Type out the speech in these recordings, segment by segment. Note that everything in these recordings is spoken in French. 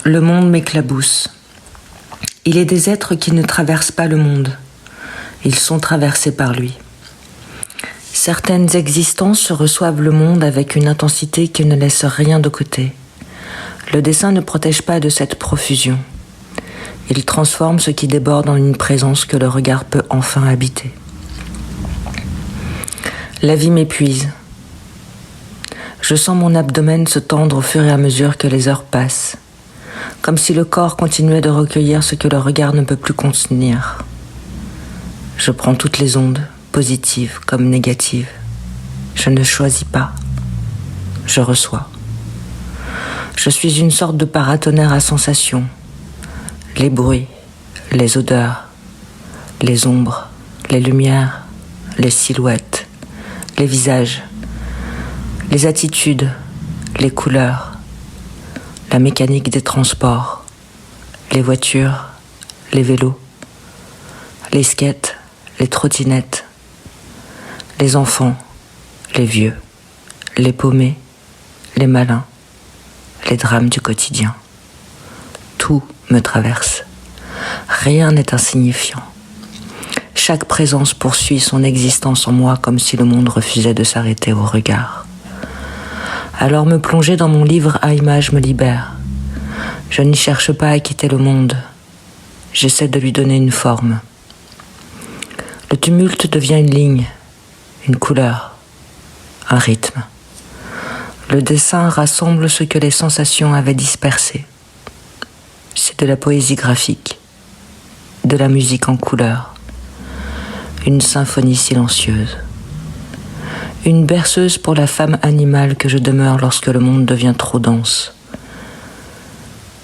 Le monde m'éclabousse. Il est des êtres qui ne traversent pas le monde. Ils sont traversés par lui. Certaines existences reçoivent le monde avec une intensité qui ne laisse rien de côté. Le dessin ne protège pas de cette profusion. Il transforme ce qui déborde en une présence que le regard peut enfin habiter. La vie m'épuise. Je sens mon abdomen se tendre au fur et à mesure que les heures passent, comme si le corps continuait de recueillir ce que le regard ne peut plus contenir. Je prends toutes les ondes, positives comme négatives. Je ne choisis pas. Je reçois. Je suis une sorte de paratonnerre à sensations. Les bruits, les odeurs, les ombres, les lumières, les silhouettes, les visages, les attitudes, les couleurs, la mécanique des transports, les voitures, les vélos, les skates, les trottinettes, les enfants, les vieux, les paumés, les malins, les drames du quotidien. Tout me traverse. Rien n'est insignifiant. Chaque présence poursuit son existence en moi comme si le monde refusait de s'arrêter au regard. Alors me plonger dans mon livre à images me libère. Je n'y cherche pas à quitter le monde. J'essaie de lui donner une forme. Le tumulte devient une ligne, une couleur, un rythme. Le dessin rassemble ce que les sensations avaient dispersé. C'est de la poésie graphique, de la musique en couleur, une symphonie silencieuse. Une berceuse pour la femme animale que je demeure lorsque le monde devient trop dense.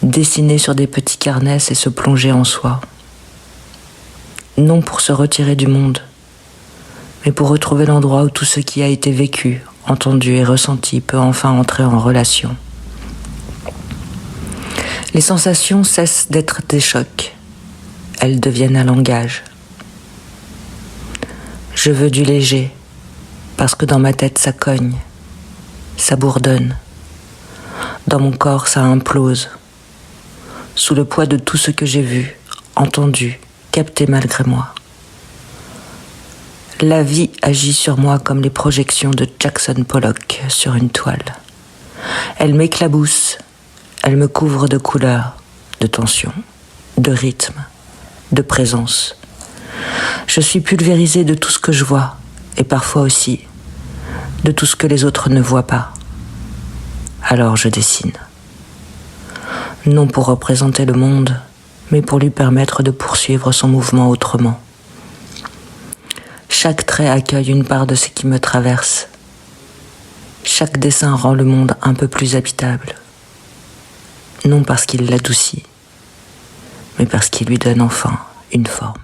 Dessiner sur des petits carnets, c'est se plonger en soi. Non pour se retirer du monde, mais pour retrouver l'endroit où tout ce qui a été vécu, entendu et ressenti peut enfin entrer en relation. Les sensations cessent d'être des chocs. Elles deviennent un langage. Je veux du léger, parce que dans ma tête ça cogne, ça bourdonne. Dans mon corps ça implose. Sous le poids de tout ce que j'ai vu, entendu, capté malgré moi. La vie agit sur moi comme les projections de Jackson Pollock sur une toile. Elle m'éclabousse, elle me couvre de couleurs, de tensions, de rythmes, de présence. Je suis pulvérisée de tout ce que je vois, et parfois aussi de tout ce que les autres ne voient pas. Alors je dessine. Non pour représenter le monde, mais pour lui permettre de poursuivre son mouvement autrement. Chaque trait accueille une part de ce qui me traverse. Chaque dessin rend le monde un peu plus habitable. Non parce qu'il l'adoucit, mais parce qu'il lui donne enfin une forme.